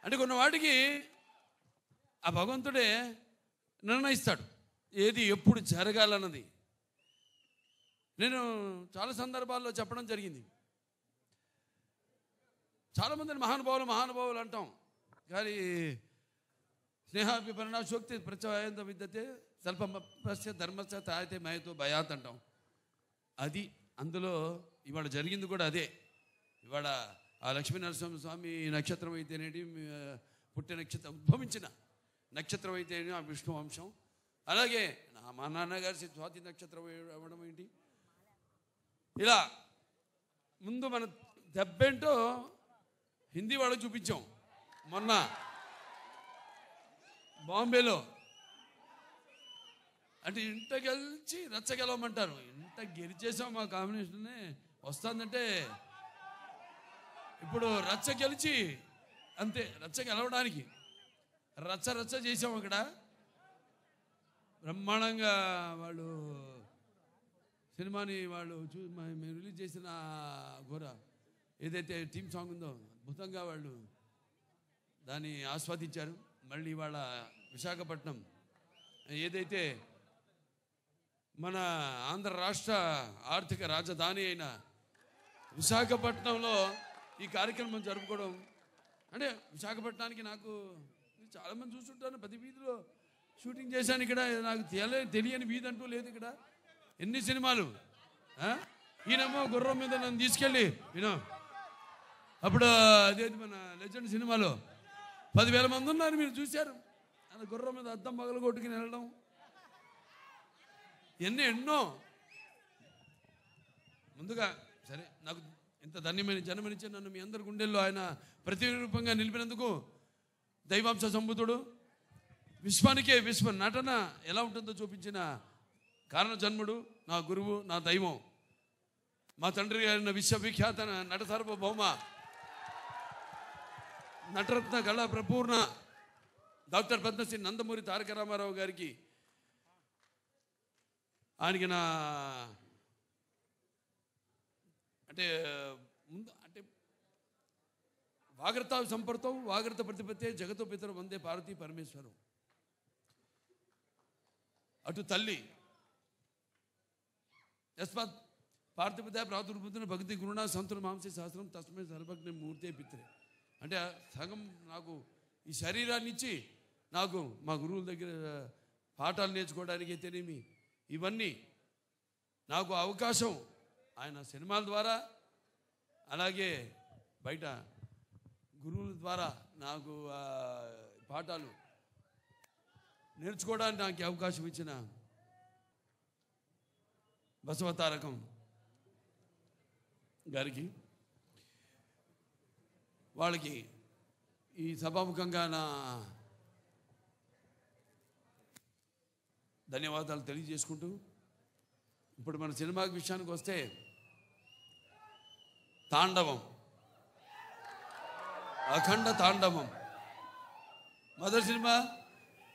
అంటే కొన్ని వాటికి ఆ భగవంతుడే నిర్ణయిస్తాడు ఏది ఎప్పుడు జరగాలన్నది. నేను చాలా సందర్భాల్లో చెప్పడం జరిగింది. చాలామందిని మహానుభావులు అంటాం, కానీ స్నేహాభిపరిణాశోక్తి ప్రత్యయంత విద్యతే స్వల్పస్య ధర్మస్య తాయితే మయతో భయాత్ అంటాం. అది అందులో ఇవాళ జరిగింది కూడా అదే. ఇవాళ ఆ లక్ష్మీనరసింహ స్వామి నక్షత్రం అయితేనేటి, పుట్టిన నక్షత్రం ఉద్భవించిన నక్షత్రం అయితేనే ఆ విష్ణు వంశం. అలాగే మా నాన్నగారి స్వాతి నక్షత్రం అవ్వడం ఏంటి, ఇలా ముందు మన దెబ్బేంటో హిందీ వాళ్ళకి చూపించాం. మొన్న బాంబేలో అంటే ఇంట గెలిచి రచ్చ గెలవమంటారు. ఇంట గెలిచేసాం, మా కాంబినేషన్నే వస్తుందంటే ఇప్పుడు రచ్చ గెలిచి అంతే, రచ్చ గెలవడానికి రచ్చ చేసాం. అక్కడ బ్రహ్మాండంగా వాళ్ళు సినిమాని వాళ్ళు మేము రిలీజ్ చేసిన ఘోర ఏదైతే థీమ్ సాంగ్ ఉందో అద్భుతంగా వాళ్ళు దాన్ని ఆస్వాదించారు. మళ్ళీ వాళ్ళ విశాఖపట్నం ఏదైతే మన ఆంధ్ర రాష్ట్ర ఆర్థిక రాజధాని అయిన విశాఖపట్నంలో ఈ కార్యక్రమం జరుపుకోవడం అంటే విశాఖపట్నానికి నాకు చాలామంది చూస్తుంటాను, ప్రతి వీధిలో షూటింగ్ చేశాను. ఇక్కడ నాకు తెలియని వీధి అంటూ లేదు. ఇక్కడ ఎన్ని సినిమాలు. ఈయనేమో గుర్రం మీద నన్ను తీసుకెళ్ళి అప్పుడు అదేది మన లెజెండ్ సినిమాలో 10,000 మంది ఉన్నారు, మీరు చూశారు. అలా గుర్రం మీద అద్దం పగలు కొట్టుకుని వెళ్ళడం, ఎన్నో. ముందుగా సరే, నాకు ఇంత ధన్యమైన జన్మనిచ్చి నన్ను మీ అందరి గుండెల్లో ఆయన ప్రతిరూపంగా నిలిపినందుకు దైవాంశ సంబుతుడు, విశ్వానికే విశ్వ నటన ఎలా ఉంటుందో చూపించిన కారణ జన్ముడు, నా గురువు, నా దైవం, మా తండ్రి గారిన విశ్వవిఖ్యాత నట సార్వభౌమ నటరత్న కళా ప్రపూర్ణ డాక్టర్ పద్మశ్రీ నందమూరి తారక రామారావు గారికి, ఆయనకి నా అంటే ముందు అంటే వాగ్రత సంపర్తం వాగ్రత ప్రతిపత్తే జగతో పితరు వందే పార్వతీ పరమేశ్వరం. అటు తల్లి యస్మాత్ పార్థిపత్య ప్రాతుర్భూతున్న భక్తి గురుణ సంతుల మాంసే సహస్రం తస్మై సర్వజ్ఞ మూర్తే పిత్రే. అంటే సగం నాకు ఈ శరీరాన్ని ఇచ్చి నాకు మా గురువుల దగ్గర పాఠాలు నేర్చుకోవడానికి అయితేనేమి, ఇవన్నీ నాకు అవకాశం ఆయన సినిమాల ద్వారా, అలాగే బయట గురువుల ద్వారా నాకు పాఠాలు నేర్చుకోవడానికి నాకు అవకాశం ఇచ్చిన బసవతారకం గారికి, వాళ్ళకి ఈ సభాముఖంగా నా ధన్యవాదాలు తెలియజేసుకుంటూ, ఇప్పుడు మన సినిమా విషయానికి వస్తే తాండవం, అఖండ తాండవం మొదటి సినిమా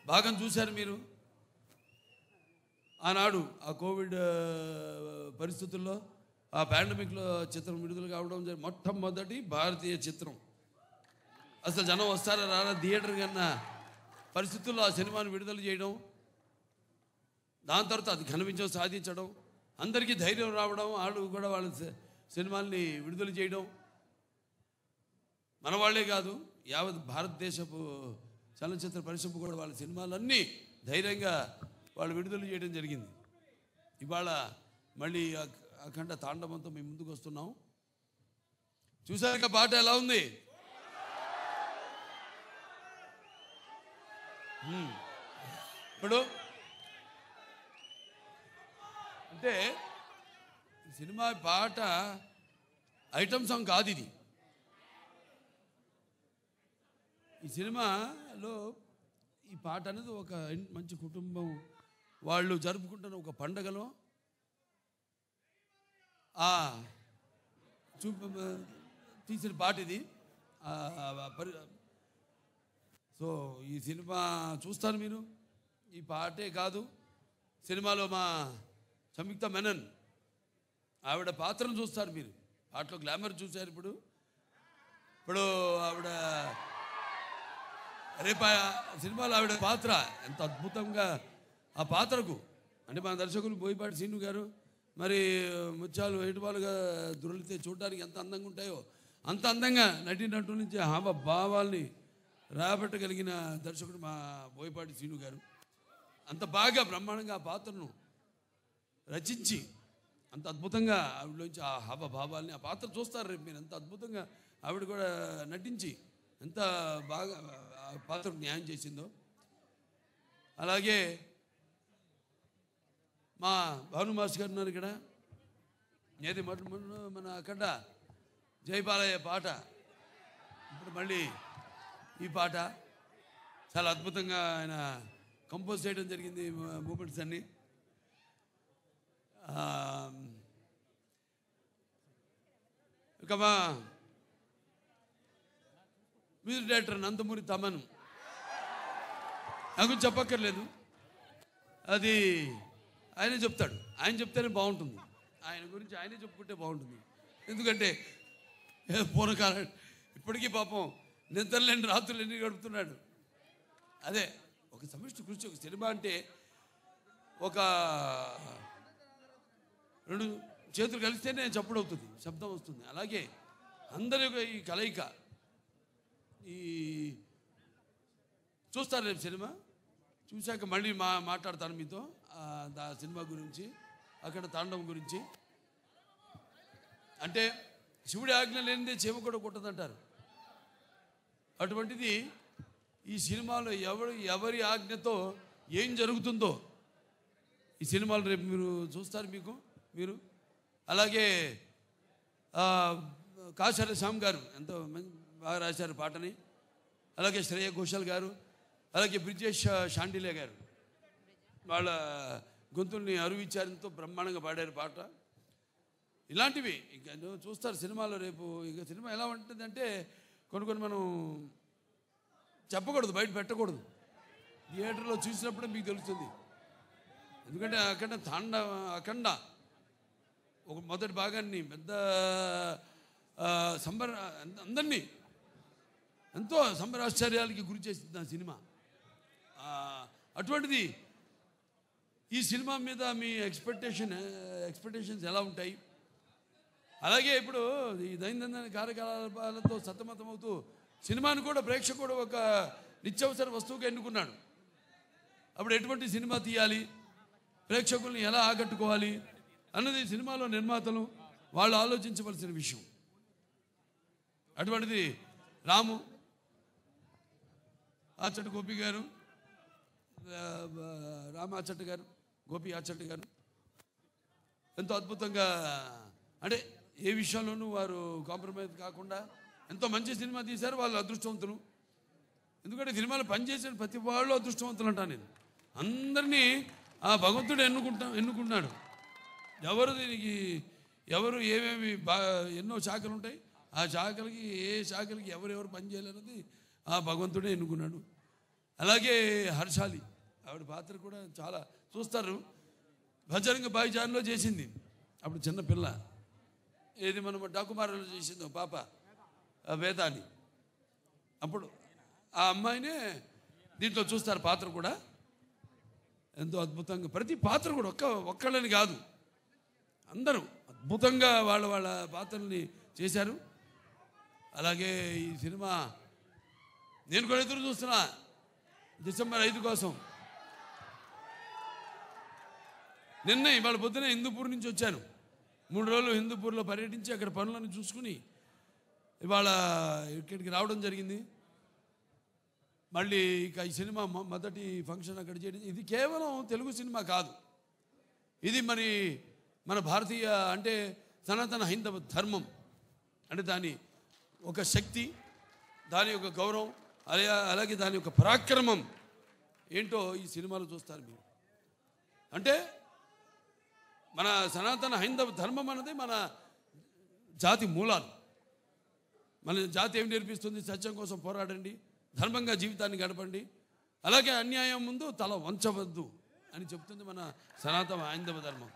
భాగం చూశారు మీరు. ఆనాడు ఆ కోవిడ్ పరిస్థితుల్లో ఆ పాండమిక్లో చిత్రం విడుదల కావడం మొట్టమొదటి భారతీయ చిత్రం. అసలు జనం వస్తారా రారా థియేటర్ కన్నా పరిస్థితుల్లో ఆ సినిమాను విడుదల చేయడం, దాని తర్వాత అది ఘన విజయం సాధించడం, అందరికీ ధైర్యం రావడం, వాళ్ళు కూడా వాళ్ళ సినిమాల్ని విడుదల చేయడం, మన వాళ్ళే కాదు యావత్ భారతదేశపు చలనచిత్ర పరిశ్రమ కూడా వాళ్ళ సినిమాలన్నీ ధైర్యంగా వాళ్ళు విడుదల చేయడం జరిగింది. ఇవాళ మళ్ళీ అఖండ తాండవంతో మేము ముందుకు వస్తున్నాం. చూసాక పాట ఎలా ఉంది? ఇప్పుడు అంటే సినిమా పాట ఐటమ్ సాంగ్ కాదు ఇది. ఈ సినిమాలో ఈ పాట అనేది ఒక మంచి కుటుంబం వాళ్ళు జరుపుకుంటున్న ఒక పండగలో తీసిన పాట ఇది. సో ఈ సినిమా చూస్తారు మీరు. ఈ పాటే కాదు, సినిమాలో మా సంయుక్త మెనన్ ఆవిడ పాత్రను చూస్తారు మీరు. పాటలో గ్లామర్ చూశారు. ఇప్పుడు ఆవిడ రేపు ఆ సినిమాలో ఆవిడ పాత్ర ఎంత అద్భుతంగా ఆ పాత్రకు అంటే మన దర్శకులు బోయపాటి శ్రీను గారు మరి ముత్యాలు ఏటుపాలుగా దొరికితే చూడడానికి ఎంత అందంగా ఉంటాయో అంత అందంగా నటినట్టు నుంచి భావాల్ని రాబట్టగలిగిన దర్శకుడు మా బోయపాటి శ్రీను గారు. అంత బాగా బ్రహ్మాండంగా ఆ పాత్రను రచించి అంత అద్భుతంగా ఆవిడలోంచి ఆ భావాల్ని ఆ పాత్ర చూస్తారు రేపు మీరు. ఎంత అద్భుతంగా ఆవిడ కూడా నటించి ఎంత బాగా ఆ పాత్రకు న్యాయం చేసిందో. అలాగే మా భాను మాస్టర్ గారు ఉన్నారు ఇక్కడ. ఏది మన అక్కడ జయబాలయ్య పాట, ఇప్పుడు మళ్ళీ ఈ పాట చాలా అద్భుతంగా ఆయన కంపోజ్ చేయడం జరిగింది. మూమెంట్స్ అన్నీ ఇక మా మ్యూజిక్ డైరెక్టర్ నందమూరి తమన్ నాకు చెప్పక్కర్లేదు, అది ఆయనే చెప్తాడు. ఆయన చెప్తేనే బాగుంటుంది, ఆయన గురించి ఆయనే చెప్పుకుంటే బాగుంటుంది. ఎందుకంటే పూర్వకాలం ఇప్పటికీ పాపం నిద్రలేని రాత్రులు ఎన్ని గడుపుతున్నాడు. అదే ఒక సమిష్టి కృషి. ఒక సినిమా అంటే ఒక 2 చేతులు కలిస్తేనే చప్పుడు అవుతుంది, శబ్దం వస్తుంది. అలాగే అందరి ఈ కలయిక ఈ చూస్తారు రేపు సినిమా చూశాక మళ్ళీ మాట్లాడతాను మీతో ఆ సినిమా గురించి, అక్కడ తాండవం గురించి. అంటే శివుడి ఆజ్ఞ లేనిదే చీమ కూడా కుట్టదంటారు. అటువంటిది ఈ సినిమాలో ఎవరి ఆజ్ఞతో ఏం జరుగుతుందో ఈ సినిమాలు రేపు మీరు చూస్తారు మీరు. అలాగే కాశర శ్యామ్ గారు ఎంతో బాగా రాశారు పాటని. అలాగే శ్రేయ ఘోషల్ గారు, అలాగే బ్రిజేష్ షాండిలే గారు వాళ్ళ గొంతుల్ని అరువిచ్చారంతో బ్రహ్మాండంగా పాడారు పాట. ఇలాంటివి ఇక చూస్తారు సినిమాలో రేపు. ఇక సినిమా ఎలా ఉంటుందంటే కొన్ని మనం చెప్పకూడదు, బయట పెట్టకూడదు. థియేటర్లో చూసినప్పుడే మీకు తెలుస్తుంది. ఎందుకంటే అఖండ ఒక మొదటి భాగాన్ని పెద్ద అందరినీ ఎంతో సంబరాశ్చర్యాలకి గురి చేసింది ఆ సినిమా. అటువంటిది ఈ సినిమా మీద మీ ఎక్స్పెక్టేషన్స్ ఎలా ఉంటాయి? అలాగే ఇప్పుడు ఈ దైనందిన కార్యకలాపాలతో సతమతమవుతూ సినిమాను కూడా ప్రేక్షకుడు ఒక నిత్యావసర వస్తువుగా ఎన్నుకున్నాడు. అప్పుడు ఎటువంటి సినిమా తీయాలి, ప్రేక్షకుల్ని ఎలా ఆకట్టుకోవాలి అన్నది సినిమాలో నిర్మాతలు వాళ్ళు ఆలోచించవలసిన విషయం. అటువంటిది రాము ఆచట్ గోపి గారు, రామాచట్ గారు, గోపి ఆచట్ గారు ఎంతో అద్భుతంగా అంటే ఏ విషయంలోనూ వారు కాంప్రమైజ్ కాకుండా ఎంతో మంచి సినిమా తీశారు. వాళ్ళు అదృష్టవంతులు. ఎందుకంటే సినిమాలో పనిచేసిన ప్రతి వాళ్ళు అదృష్టవంతులు అంటాను నేను. అందరినీ ఆ భగవంతుడు ఎన్నుకున్నాడు. ఎవరు ఏమేమి ఎన్నో శాఖలు ఉంటాయి, ఆ శాఖలకి ఏ శాఖలకి ఎవరెవరు పనిచేయాలన్నది ఆ భగవంతుడే ఎన్నుకున్నాడు. అలాగే హర్షాలి ఆవిడ పాత్ర కూడా చాలా చూస్తారు. బజరంగ భాయిజాన్లో చేసింది అప్పుడు చిన్నపిల్ల. ఏది మనం డాకుమారాలో చేసిందో పాప వేదాన్ని. అప్పుడు ఆ అమ్మాయినే దీంట్లో చూస్తారు పాత్ర కూడా ఎంతో అద్భుతంగా. ప్రతి పాత్ర కూడా ఒక్కళ్ళని కాదు, అందరూ అద్భుతంగా వాళ్ళ పాత్రల్ని చేశారు. అలాగే ఈ సినిమా నేను కూడా ఎదురు చూస్తున్నా డిసెంబర్ 5 కోసం. నిన్న ఇవాళ పొద్దున హిందూపూర్ నుంచి వచ్చాను. 3 రోజులు హిందూపూర్లో పర్యటించి అక్కడ పనులను చూసుకుని ఇవాళ ఇక్కడికి రావడం జరిగింది. మళ్ళీ ఇక ఈ సినిమా మొదటి ఫంక్షన్ అక్కడ చేయడం. ఇది కేవలం తెలుగు సినిమా కాదు, ఇది మన భారతీయ అంటే సనాతన హైందవ ధర్మం అంటే దాని ఒక శక్తి, దాని యొక్క గౌరవం, అలాగే దాని యొక్క పరాక్రమం ఏంటో ఈ సినిమాలో చూస్తారు మీరు. అంటే మన సనాతన హైందవ ధర్మం అన్నది మన జాతి మూలాలు. మన జాతి ఏం నేర్పిస్తుంది? సత్యం కోసం పోరాడండి, ధర్మంగా జీవితాన్ని గడపండి, అలాగే అన్యాయం ముందు తల వంచవద్దు అని చెప్తుంది మన సనాతన హైందవ ధర్మం.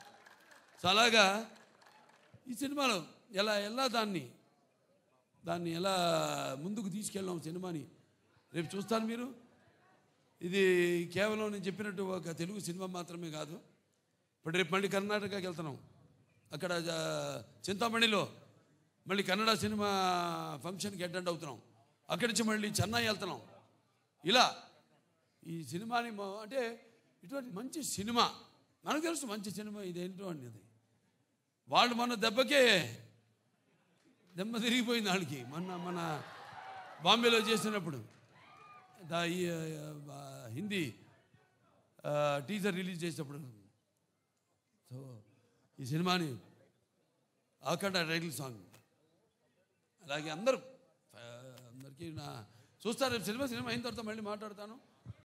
సో అలాగా ఈ సినిమాలో ఎలా దాన్ని ఎలా ముందుకు తీసుకెళ్ళాం సినిమాని రేపు చూస్తారు మీరు. ఇది కేవలం నేను చెప్పినట్టు ఒక తెలుగు సినిమా మాత్రమే కాదు. ఇప్పుడు రేపు మళ్ళీ కర్ణాటకకి వెళ్తున్నాం. అక్కడ చింతామణిలో మళ్ళీ కన్నడ సినిమా ఫంక్షన్కి అటెండ్ అవుతున్నాం. అక్కడి నుంచి మళ్ళీ చెన్నై వెళ్తున్నాం. ఇలా ఈ సినిమాని అంటే ఇటువంటి మంచి సినిమా మనకు తెలుసు, మంచి సినిమా ఇదేంటో అనేది. వాళ్ళు మన దెబ్బ తిరిగిపోయింది వాళ్ళకి. మన బాంబేలో చేసినప్పుడు ఈ హిందీ టీజర్ రిలీజ్ చేసినప్పుడు. సో ఈ సినిమాని అఖండ టైటిల్ సాంగ్. అలాగే అందరికీ చూస్తారు. సినిమా అయిన తర్వాత మళ్ళీ మాట్లాడతాను.